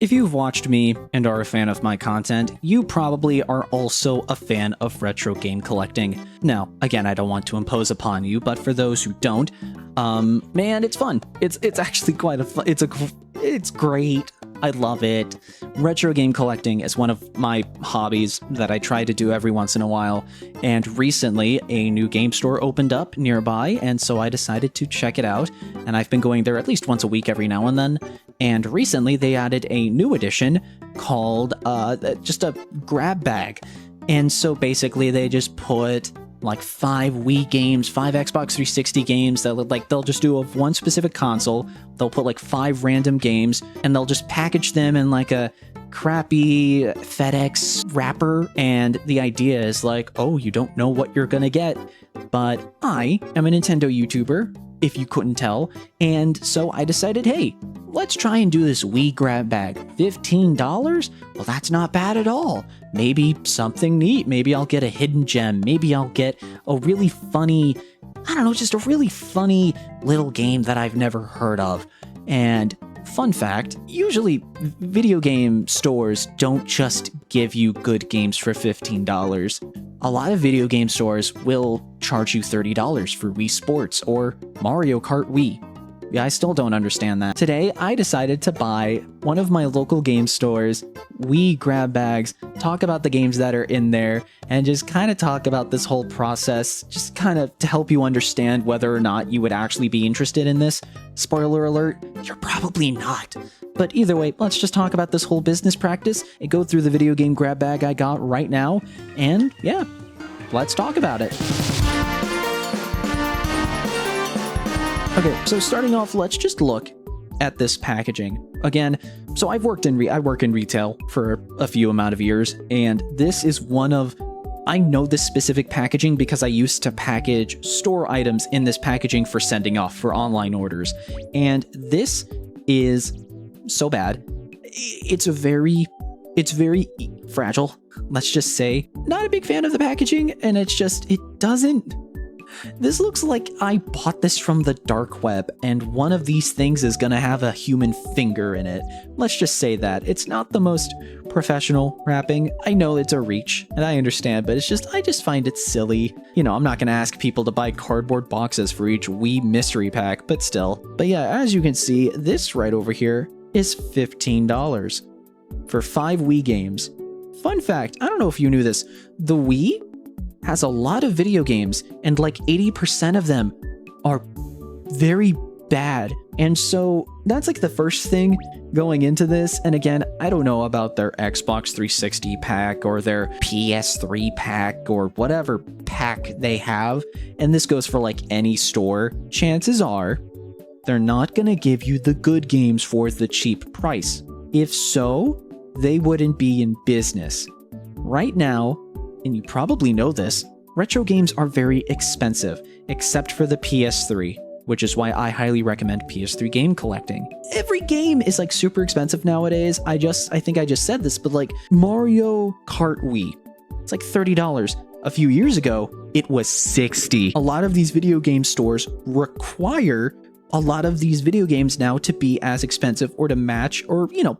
If you've watched me and are a fan of my content, you probably are also a fan of retro game collecting. Now, again, I don't want to impose upon you, but for those who don't, man, it's fun. It's actually quite a fun, it's great. I love it. Retro game collecting is one of my hobbies that I try to do every once in a while, and recently a new game store opened up nearby, and so I decided to check it out, and I've been going there at least once a week every now and then, and recently they added a new edition called just a grab bag, and so basically they just put like 5 Wii games, 5 Xbox 360 games that they'll just do of one specific console. They'll put like 5 random games and they'll just package them in like a crappy FedEx wrapper. And the idea is like, oh, you don't know what you're gonna get. But I am a Nintendo YouTuber, if you couldn't tell. And so I decided, hey, let's try and do this Wii grab bag. $15? Well, that's not bad at all. Maybe something neat. Maybe I'll get a hidden gem. Maybe I'll get a really funny, I don't know, just a really funny little game that I've never heard of. And fun fact, usually video game stores don't just give you good games for $15. A lot of video game stores will charge you $30 for Wii Sports or Mario Kart Wii. Yeah, I still don't understand that. Today, I decided to buy one of my local game stores' Wii grab bags, talk about the games that are in there, and just kind of talk about this whole process, just kind of to help you understand whether or not you would actually be interested in this. Spoiler alert, you're probably not. But either way, let's just talk about this whole business practice and go through the video game grab bag I got right now, and yeah, let's talk about it. Okay, so starting off, let's just look at this packaging. Again, so I work in retail for a few amount of years, and this is one of, I know this specific packaging because I used to package store items in this packaging for sending off for online orders. And this is so bad. It's very fragile. Let's just say, not a big fan of the packaging, and it doesn't. This looks like I bought this from the dark web, and one of these things is gonna have a human finger in it. Let's just say that. It's not the most professional wrapping. I know it's a reach, and I understand, but I just find it silly. You know, I'm not gonna ask people to buy cardboard boxes for each Wii mystery pack, but still. But yeah, as you can see, this right over here is $15 for 5 Wii games. Fun fact, I don't know if you knew this, the Wii has a lot of video games, and like 80% of them are very bad. And so that's like the first thing going into this. And again, I don't know about their Xbox 360 pack or their PS3 pack or whatever pack they have. And this goes for like any store. Chances are they're not going to give you the good games for the cheap price. If so, they wouldn't be in business. Right now, and you probably know this, retro games are very expensive, except for the PS3, which is why I highly recommend PS3 game collecting. Every game is like super expensive nowadays. I think I just said this, but like Mario Kart Wii, it's like $30. A few years ago, it was $60. A lot of these video game stores require a lot of these video games now to be as expensive or to match or, you know,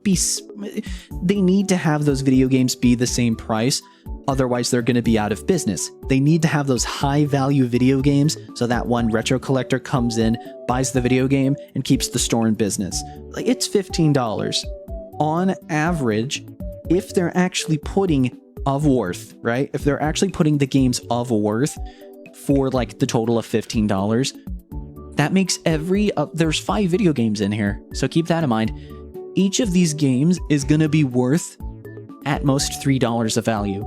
they need to have those video games be the same price. Otherwise, they're going to be out of business. They need to have those high value video games so that one retro collector comes in, buys the video game, and keeps the store in business. Like, it's $15. On average, if they're actually putting of worth, right? If they're actually putting the games of worth for like the total of $15, that makes there's 5 video games in here, so keep that in mind. Each of these games is going to be worth at most $3 of value.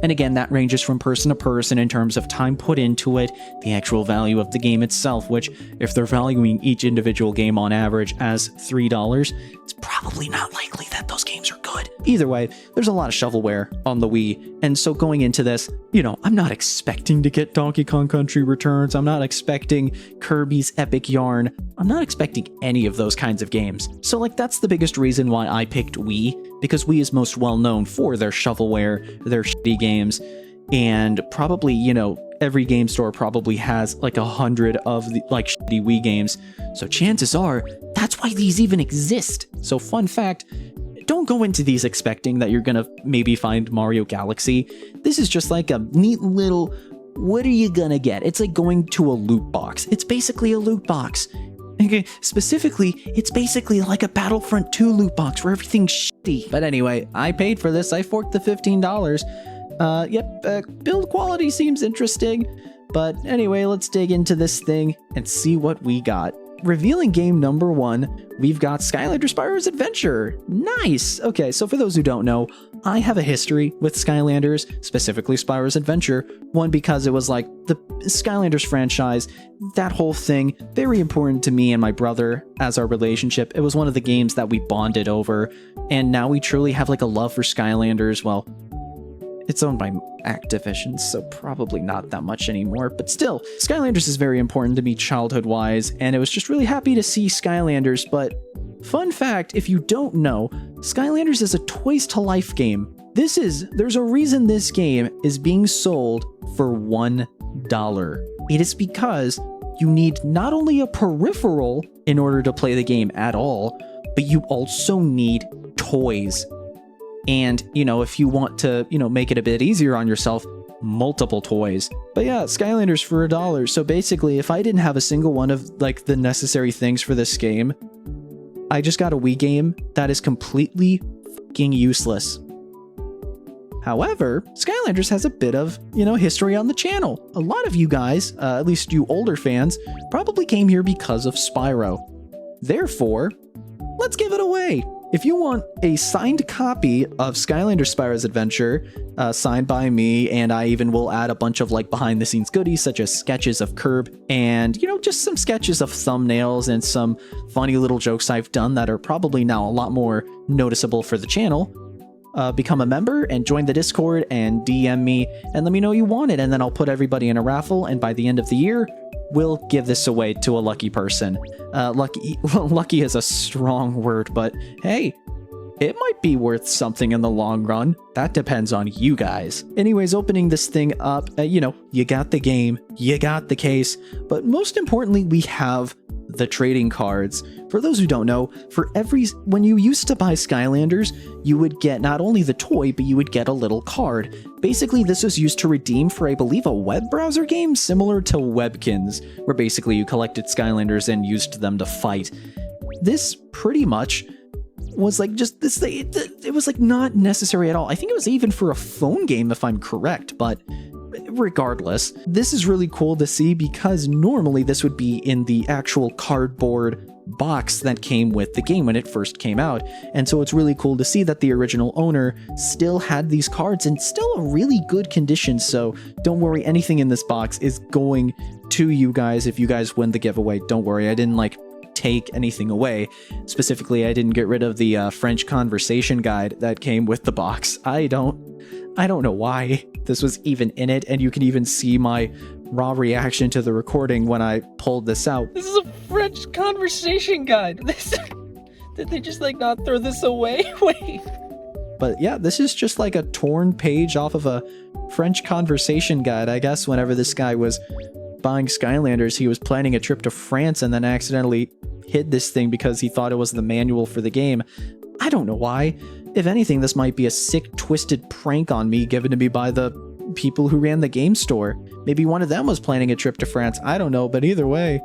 And again, that ranges from person to person in terms of time put into it, the actual value of the game itself, which if they're valuing each individual game on average as $3, it's probably not likely that those games are good. Either way, there's a lot of shovelware on the Wii, and so going into this, you know, I'm not expecting to get Donkey Kong Country Returns, I'm not expecting Kirby's Epic Yarn, I'm not expecting any of those kinds of games. So like, that's the biggest reason why I picked Wii, because Wii is most well known for their shovelware, their shitty games, and probably, you know, every game store probably has like 100 of the like shitty Wii games, so chances are that's why these even exist. So fun fact, don't go into these expecting that you're gonna maybe find Mario Galaxy. This is just like a neat little, what are you gonna get? It's like going to a loot box. It's basically a loot box. Okay, specifically, it's basically like a Battlefront 2 loot box where everything's shitty. But anyway, I paid for this. I forked the $15. Build quality seems interesting. But anyway, let's dig into this thing and see what we got. Revealing game number 1, we've got Skylanders Spyro's Adventure. Nice! Okay, so for those who don't know, I have a history with Skylanders, specifically Spyro's Adventure. One, because it was like the Skylanders franchise, that whole thing, very important to me and my brother as our relationship. It was one of the games that we bonded over, and now we truly have like a love for Skylanders. Well, it's owned by Activision, so probably not that much anymore, but still, Skylanders is very important to me childhood-wise, and I was just really happy to see Skylanders. But fun fact, if you don't know, Skylanders is a Toys to Life game. There's a reason this game is being sold for $1. It is because you need not only a peripheral in order to play the game at all, but you also need toys. And, if you want to, make it a bit easier on yourself, multiple toys. But yeah, Skylanders for $1. So basically, if I didn't have a single one of, like, the necessary things for this game, I just got a Wii game that is completely fucking useless. However, Skylanders has a bit of, history on the channel. A lot of you guys, at least you older fans, probably came here because of Spyro. Therefore, let's give it away. If you want a signed copy of Skylanders Spyro's Adventure, signed by me, and I even will add a bunch of like behind the scenes goodies such as sketches of Kirb and, just some sketches of thumbnails and some funny little jokes I've done that are probably now a lot more noticeable for the channel, become a member and join the Discord and DM me and let me know you want it, and then I'll put everybody in a raffle, and by the end of the year, we'll give this away to a lucky person. Lucky is a strong word, but hey, it might be worth something in the long run. That depends on you guys. Anyways, opening this thing up, you got the game, you got the case, but most importantly, we have the trading cards. For those who don't know, when you used to buy Skylanders, you would get not only the toy, but you would get a little card. Basically, this was used to redeem for, I believe, a web browser game similar to Webkins, where basically you collected Skylanders and used them to fight. This pretty much was like just this thing, it was like not necessary at all. I think it was even for a phone game if I'm correct, but regardless, this is really cool to see because normally this would be in the actual cardboard box that came with the game when it first came out. And so it's really cool to see that the original owner still had these cards in still a really good condition. So don't worry, anything in this box is going to you guys if you guys win the giveaway. Don't worry, I didn't like take anything away. Specifically, I didn't get rid of the French conversation guide that came with the box. I don't know why this was even in it, and you can even see my raw reaction to the recording when I pulled this out. This is a French conversation guide. Did they just like not throw this away? Wait. But yeah, this is just like a torn page off of a French conversation guide. I guess whenever this guy was buying Skylanders, he was planning a trip to France and then accidentally hid this thing because he thought it was the manual for the game. I don't know why. If anything, this might be a sick, twisted prank on me given to me by the people who ran the game store. Maybe one of them was planning a trip to France. I don't know, but either way,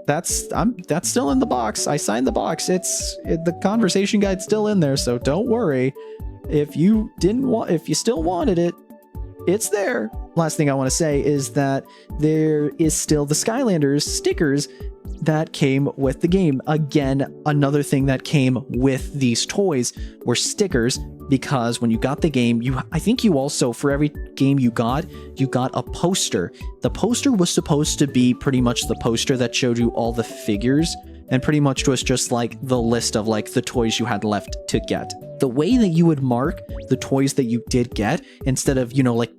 that's still in the box. I signed the box. The conversation guide's still in there, so don't worry. If you still wanted it, it's there. Last thing I want to say is that there is still the Skylanders stickers that came with the game. Again, another thing that came with these toys were stickers, because when you got the game, I think you also, for every game you got a poster. The poster was supposed to be pretty much the poster that showed you all the figures, and pretty much was just like the list of like the toys you had left to get. The way that you would mark the toys that you did get, instead of, like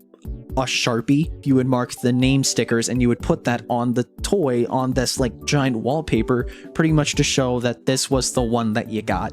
a Sharpie, you would mark the name stickers and you would put that on the toy on this like giant wallpaper, pretty much to show that this was the one that you got.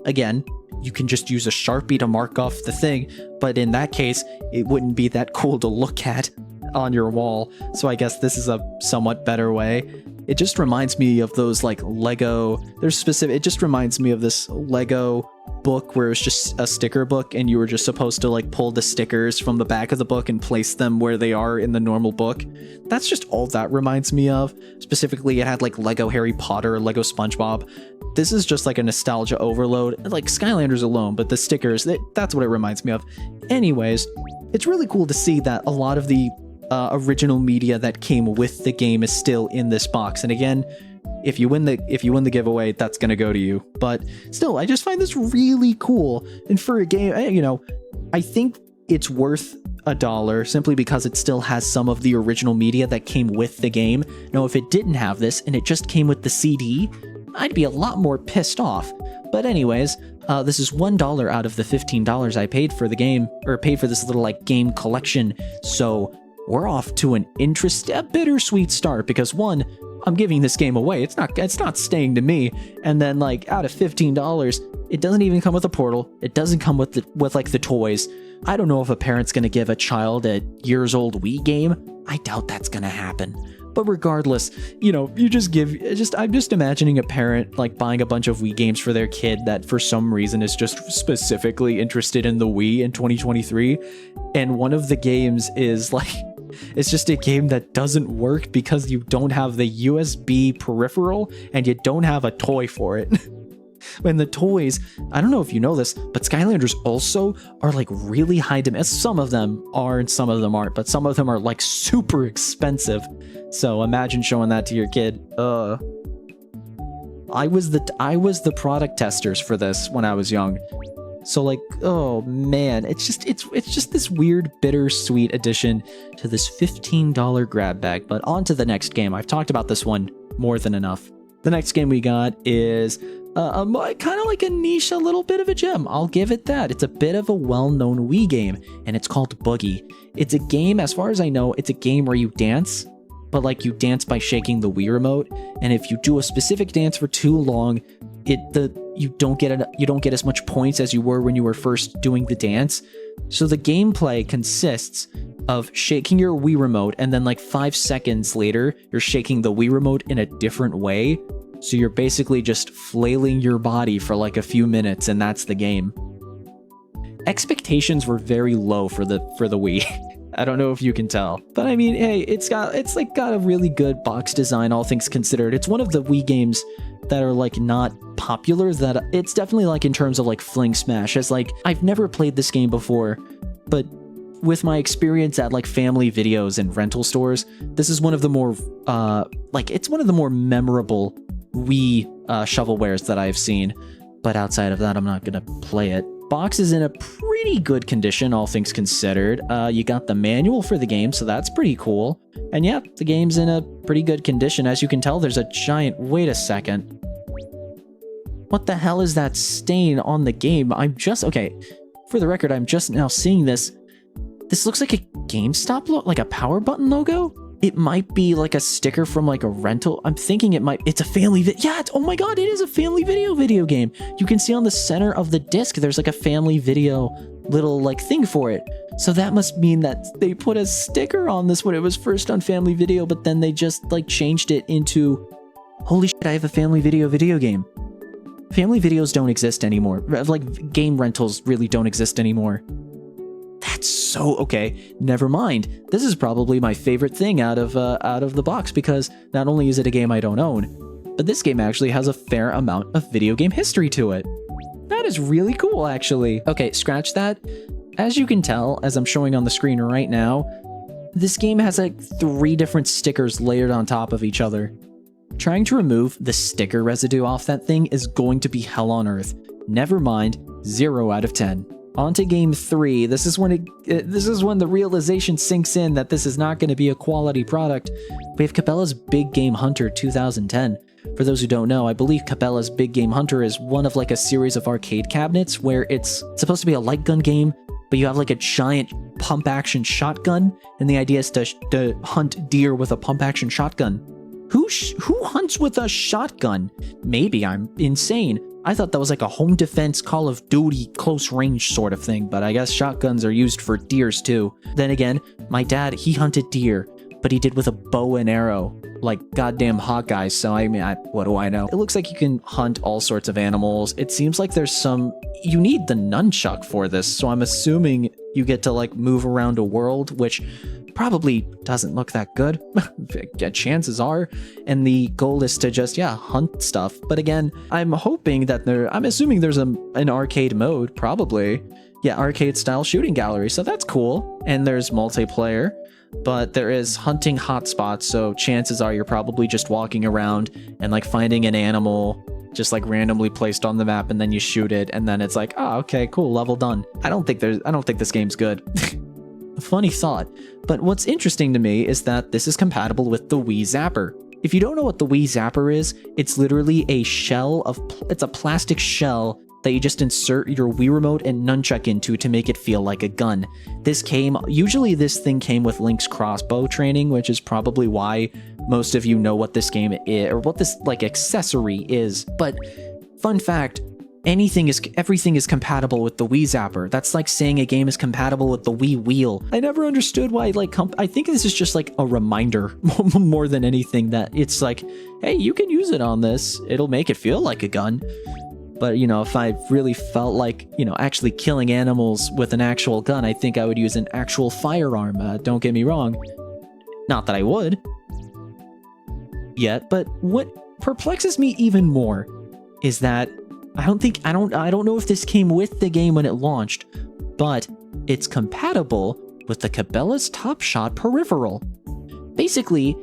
Again, you can just use a Sharpie to mark off the thing, but in that case, it wouldn't be that cool to look at on your wall. So I guess this is a somewhat better way. it just reminds me of those like Lego, it just reminds me of this Lego book where it was just a sticker book and you were just supposed to like pull the stickers from the back of the book and place them where they are in the normal book. That's just all that reminds me of. Specifically, it had like Lego Harry Potter, Lego SpongeBob. This is just like a nostalgia overload, like Skylanders alone, but the stickers, that's what it reminds me of. Anyways, it's really cool to see that a lot of the original media that came with the game is still in this box. And again, if you win the giveaway, that's gonna go to you. But still, I just find this really cool. And for a game, you know, I think it's worth $1 simply because it still has some of the original media that came with the game. Now, if it didn't have this and it just came with the CD, I'd be a lot more pissed off. But anyways, this is $1 out of the $15 I paid for the game, or paid for this little like game collection. So we're off to a bittersweet start because one, I'm giving this game away. It's not staying to me. And then like out of $15, it doesn't even come with a portal. It doesn't come with like the toys. I don't know if a parent's gonna give a child a years old Wii game. I doubt that's gonna happen. But regardless, you know, I'm just imagining a parent like buying a bunch of Wii games for their kid that for some reason is just specifically interested in the Wii in 2023. And one of the games is like, it's just a game that doesn't work because you don't have the USB peripheral and you don't have a toy for it. When the toys, I don't know if you know this, but Skylanders also are like really high demand. Some of them are and some of them aren't, but some of them are like super expensive. So imagine showing that to your kid. I was the product testers for this when I was young. So like, oh man, it's just this weird bittersweet addition to this $15 grab bag. But on to the next game. I've talked about this one more than enough. The next game we got is kind of like a niche, a little bit of a gem. I'll give it that. It's a bit of a well-known Wii game, and it's called Boogie. It's a game, as far as I know, it's a game where you dance, but like you dance by shaking the Wii remote. And if you do a specific dance for too long, you don't get as much points as you were when you were first doing the dance. So the gameplay consists of shaking your Wii remote, and then like 5 seconds later, you're shaking the Wii remote in a different way. So you're basically just flailing your body for like a few minutes, and that's the game. Expectations were very low for the Wii. I don't know if you can tell, but I mean, hey, it's got a really good box design, all things considered. It's one of the Wii games that are like not popular, that it's definitely like in terms of like Fling Smash, as like I've never played this game before, but with my experience at like family videos and rental stores, this is one of the more it's one of the more memorable Wii shovelwares that I've seen. But outside of that, I'm not gonna play it. Box is in a pretty good condition, all things considered. You got the manual for the game, so that's pretty cool. And yeah, the game's in a pretty good condition. As you can tell, there's a giant... Wait a second. What the hell is that stain on the game? Okay, for the record, I'm just now seeing this. This looks like a GameStop logo, like a power button logo? It might be like a sticker from like a rental. I'm thinking it's a family oh my god, it is a family video game. You can see on the center of the disc, there's like a family video little like thing for it. So that must mean that they put a sticker on this when it was first on family video, but then they just like changed it into, holy shit, I have a family video game. Family videos don't exist anymore. Like game rentals really don't exist anymore. That's so okay. Never mind. This is probably my favorite thing out of the box, because not only is it a game I don't own, but this game actually has a fair amount of video game history to it. That is really cool, actually. Okay, scratch that. As you can tell, as I'm showing on the screen right now, this game has like 3 different stickers layered on top of each other. Trying to remove the sticker residue off that thing is going to be hell on earth. Never mind, 0 out of 10. On to game 3. This is when the realization sinks in that this is not going to be a quality product. We have Cabella's Big Game Hunter 2010. For those who don't know, I believe Cabella's Big Game Hunter is one of like a series of arcade cabinets where it's supposed to be a light gun game, but you have like a giant pump action shotgun, and the idea is to hunt deer with a pump action shotgun. Who hunts with a shotgun? Maybe I'm insane. I thought that was like a home defense Call of Duty close range sort of thing, but I guess shotguns are used for deers too. Then again, my dad, he hunted deer, but he did with a bow and arrow, like goddamn Hawkeye. So I mean, what do I know? It looks like you can hunt all sorts of animals. It seems like there's you need the nunchuck for this, so I'm assuming you get to like move around a world, which probably doesn't look that good. Chances are. And the goal is to just, yeah, hunt stuff. But again, I'm hoping that I'm assuming there's an arcade mode, probably. Yeah, arcade style shooting gallery. So that's cool. And there's multiplayer, but there is hunting hotspots. So chances are you're probably just walking around and like finding an animal just like randomly placed on the map, and then you shoot it, and then it's like, oh, okay, cool, level done. I don't think this game's good. A funny thought. But what's interesting to me is that this is compatible with the Wii Zapper. If you don't know what the Wii Zapper is, it's literally a shell it's a plastic shell that you just insert your Wii remote and nunchuck into to make it feel like a gun. Usually this thing came with Link's crossbow training, which is probably why most of you know what this game is, or what this like accessory is. But fun fact, everything is compatible with the Wii Zapper. That's like saying a game is compatible with the Wii Wheel. I never understood why, like, I think this is just like a reminder more than anything, that it's like, hey, you can use it on this. It'll make it feel like a gun. But, you know, if I really felt like, you know, actually killing animals with an actual gun, I think I would use an actual firearm. Don't get me wrong. Not that I would yet, but what perplexes me even more is that I don't know if this came with the game when it launched, but it's compatible with the Cabella's Top Shot peripheral. Basically,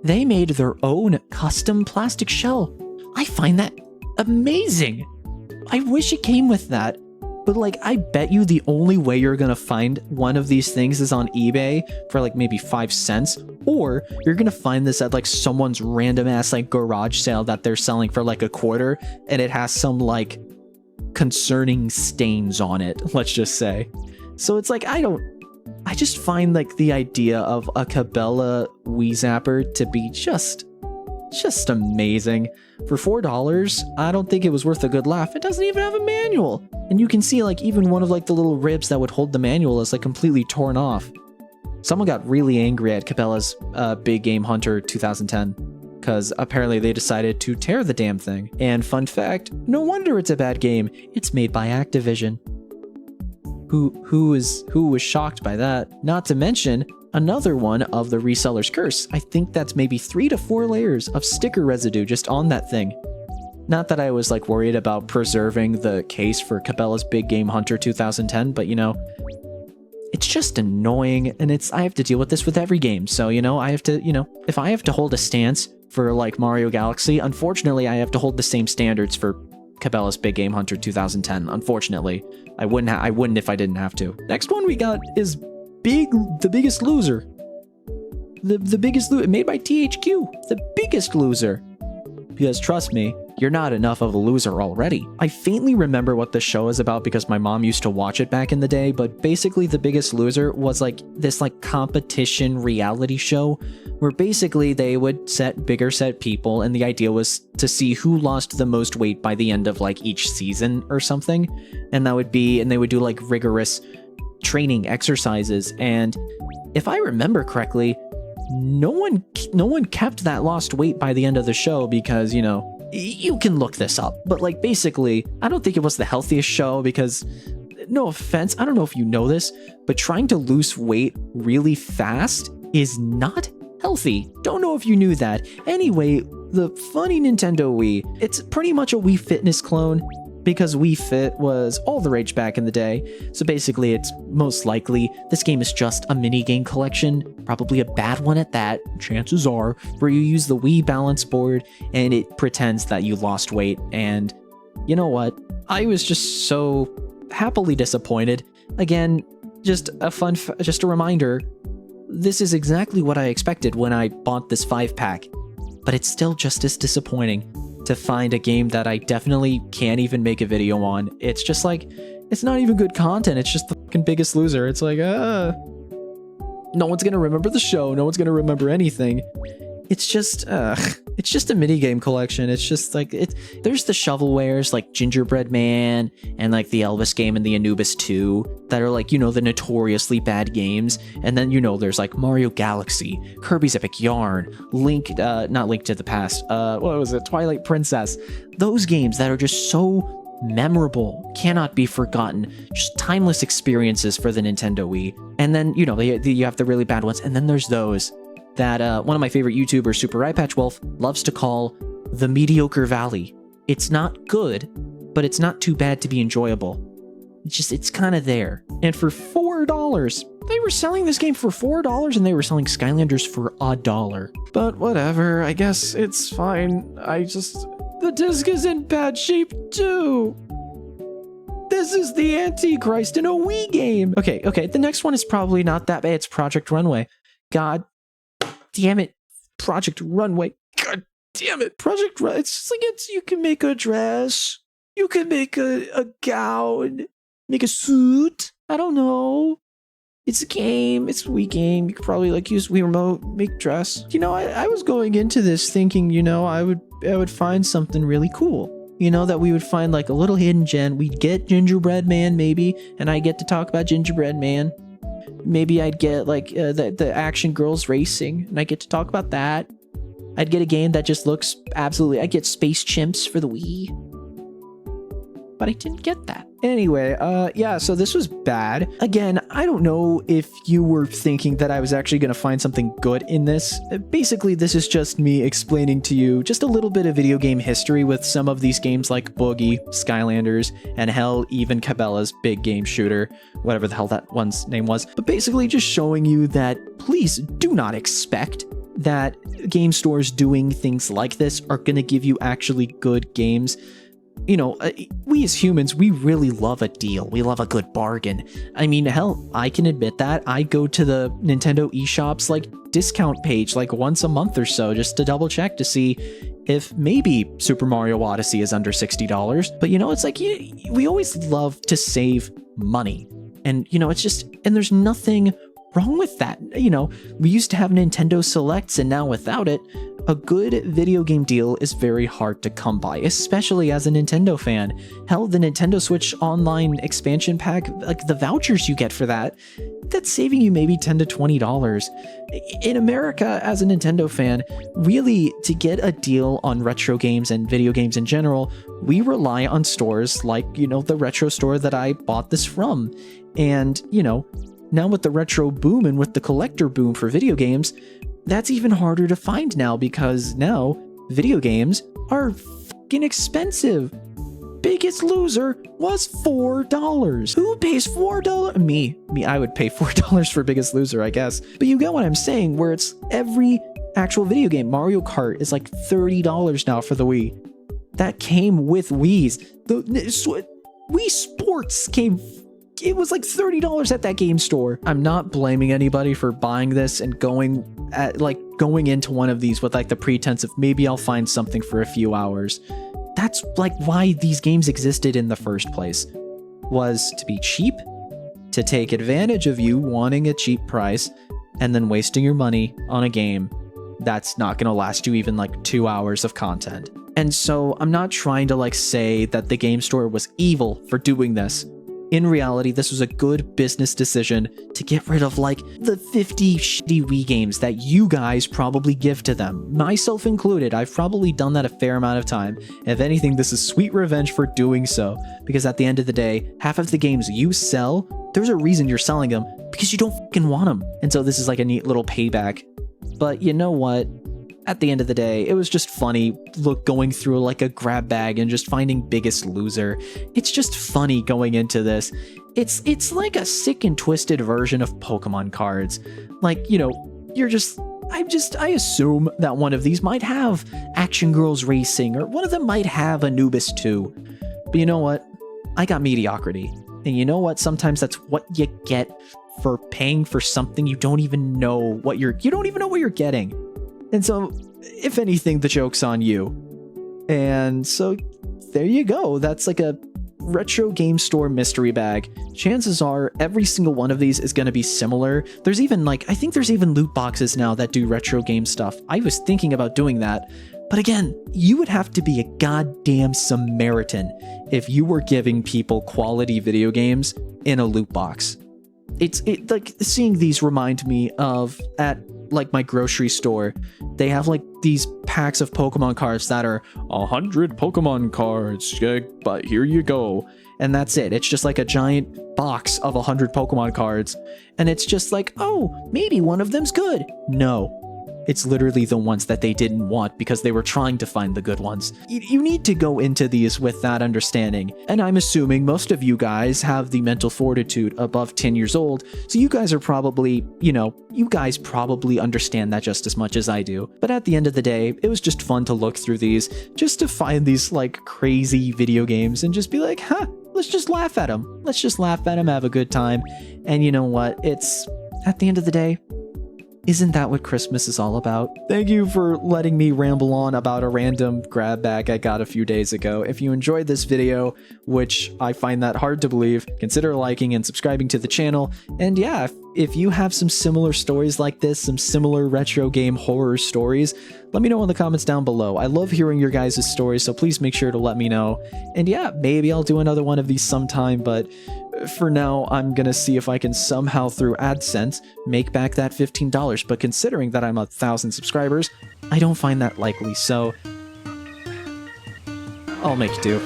they made their own custom plastic shell. I find that amazing. I wish it came with that. But like, I bet you the only way you're gonna find one of these things is on eBay for like maybe 5 cents, or you're gonna find this at like someone's random ass like garage sale that they're selling for like $0.25, and it has some like concerning stains on it, let's just say. So it's like, I just find like the idea of a Cabella Wii Zapper to be just amazing. For $4, I don't think it was worth a good laugh. It doesn't even have a manual. And you can see like even one of like the little ribs that would hold the manual is like completely torn off. Someone got really angry at Cabella's Big Game Hunter 2010 because apparently they decided to tear the damn thing. And fun fact, no wonder it's a bad game. It's made by Activision. Who was shocked by that? Not to mention another one of the reseller's curse. I think that's maybe 3 to 4 layers of sticker residue just on that thing. Not that I was like worried about preserving the case for Cabella's Big Game Hunter 2010, but you know, it's just annoying, and I have to deal with this with every game. So, you know, if I have to hold a stance for like Mario Galaxy, unfortunately I have to hold the same standards for Cabella's Big Game Hunter 2010. Unfortunately, I wouldn't if I didn't have to. Next one we got is The Biggest Loser. The Biggest Loser, made by THQ. The Biggest Loser. Because trust me, you're not enough of a loser already. I faintly remember what the show is about because my mom used to watch it back in the day, but basically The Biggest Loser was like this like competition reality show where basically they would set people, and the idea was to see who lost the most weight by the end of like each season or something. And they would do like rigorous training exercises, and if I remember correctly, no one kept that lost weight by the end of the show because, you know, you can look this up, but like basically I don't think it was the healthiest show because, no offense, I don't know if you know this, but trying to lose weight really fast is not healthy. Don't know if you knew that. Anyway, the funny Nintendo Wii, it's pretty much a Wii Fitness clone, because Wii Fit was all the rage back in the day. So basically it's most likely this game is just a mini game collection, probably a bad one at that, chances are, where you use the Wii balance board and it pretends that you lost weight. And you know what? I was just so happily disappointed. Again, just a reminder, this is exactly what I expected when I bought this 5-pack, but it's still just as disappointing to find a game that I definitely can't even make a video on. It's just like, it's not even good content, it's just the fucking Biggest Loser. It's like, no one's gonna remember the show, no one's gonna remember anything. It's just, It's just a minigame collection. It's just like there's the shovelwares like Gingerbread Man and like the Elvis game and the Anubis 2 that are like, you know, the notoriously bad games. And then, you know, there's like Mario Galaxy, Kirby's Epic Yarn, not Link to the Past, what was it? Twilight Princess. Those games that are just so memorable, cannot be forgotten, just timeless experiences for the Nintendo Wii. And then, you know, you have the really bad ones. And then there's those that one of my favorite YouTubers, Super Eye Patch Wolf, loves to call the mediocre valley. It's not good, but it's not too bad to be enjoyable. It's kind of there. And for $4, they were selling this game for $4 and they were selling Skylanders for $1. But whatever, I guess it's fine. The disc is in bad shape too. This is the Antichrist in a Wii game. Okay, the next one is probably not that bad. It's Project Runway. God damn it. Project Runway. God damn it. It's just like you can make a dress. You can make a gown. Make a suit. I don't know. It's a game. It's a Wii game. You could probably like use Wii Remote, make dress. You know, I was going into this thinking, you know, I would find something really cool. You know, that we would find like a little hidden gem. We'd get Gingerbread Man maybe, and I get to talk about Gingerbread Man. Maybe I'd get like the Action Girls Racing, and I get to talk about that. I'd get a game that just looks absolutely... I'd get Space Chimps for the Wii. But I didn't get that. Anyway, yeah, so this was bad. Again, I don't know if you were thinking that I was actually going to find something good in this. Basically, this is just me explaining to you just a little bit of video game history with some of these games like Boogie, Skylanders, and hell, even Cabella's big game shooter, whatever the hell that one's name was. But basically just showing you that please do not expect that game stores doing things like this are going to give you actually good games. You know, we as humans, we really love a deal. We love a good bargain. I mean, hell, I can admit that. I go to the Nintendo eShop's like discount page like once a month or so just to double check to see if maybe Super Mario Odyssey is under $60. But you know, it's like we always love to save money. And you know, it's just, and there's nothing wrong with that. You know, we used to have Nintendo Selects, and now without it, a good video game deal is very hard to come by, especially as a Nintendo fan. Hell, the Nintendo Switch Online expansion pack, like the vouchers you get for that, that's saving you maybe $10 to $20. In America, as a Nintendo fan, really, to get a deal on retro games and video games in general, we rely on stores like, you know, the retro store that I bought this from. And, you know, now with the retro boom and with the collector boom for video games, that's even harder to find now because now video games are fucking expensive. Biggest Loser was $4. Who pays $4? Me, I would pay $4 for Biggest Loser, I guess. But you get what I'm saying, where it's every actual video game. Mario Kart is like $30 now for the Wii. That came with Wii's. The Wii Sports came... It was like $30 at that game store. I'm not blaming anybody for buying this and going into one of these with like the pretense of maybe I'll find something for a few hours. That's like why these games existed in the first place, was to be cheap, to take advantage of you wanting a cheap price, and then wasting your money on a game that's not going to last you even like 2 hours of content. And so I'm not trying to like say that the game store was evil for doing this. In reality, this was a good business decision to get rid of like the 50 shitty Wii games that you guys probably give to them. Myself included, I've probably done that a fair amount of time. If anything, this is sweet revenge for doing so, because at the end of the day, half of the games you sell, there's a reason you're selling them, because you don't fucking want them. And so this is like a neat little payback. But you know what? At the end of the day, it was just funny going through like a grab bag and just finding Biggest Loser. It's just funny going into this. It's like a sick and twisted version of Pokemon cards. Like, you know, I assume that one of these might have Action Girls Racing, or one of them might have Anubis 2. But you know what? I got mediocrity. And you know what? Sometimes that's what you get for paying for something you don't even know what you're getting. And so, if anything, the joke's on you. And so, there you go. That's like a retro game store mystery bag. Chances are, every single one of these is going to be similar. There's even I think there's even loot boxes now that do retro game stuff. I was thinking about doing that, But again, you would have to be a goddamn Samaritan if you were giving people quality video games in a loot box. It like seeing these remind me of at like my grocery store, they have like these packs of Pokemon cards that are 100 Pokemon cards, but here you go. And that's it. It's just like a giant box of 100 Pokemon cards. And it's just like, oh, maybe one of them's good. No. It's literally the ones that they didn't want because they were trying to find the good ones. You need to go into these with that understanding. And I'm assuming most of you guys have the mental fortitude above 10 years old, so you guys are probably, you guys probably understand that just as much as I do. But at the end of the day, it was just fun to look through these, just to find these like crazy video games and just be like, let's just laugh at them. Let's just laugh at them, have a good time. And you know what? It's, at the end of the day, isn't that what Christmas is all about? Thank you for letting me ramble on about a random grab bag I got a few days ago. If you enjoyed this video, which I find that hard to believe, consider liking and subscribing to the channel. And yeah, if you have some similar stories like this, some similar retro game horror stories, let me know in the comments down below. I love hearing your guys' stories, so please make sure to let me know. And yeah, maybe I'll do another one of these sometime, but for now, I'm gonna see if I can somehow, through AdSense, make back that $15. But considering that I'm 1,000 subscribers, I don't find that likely, so I'll make do.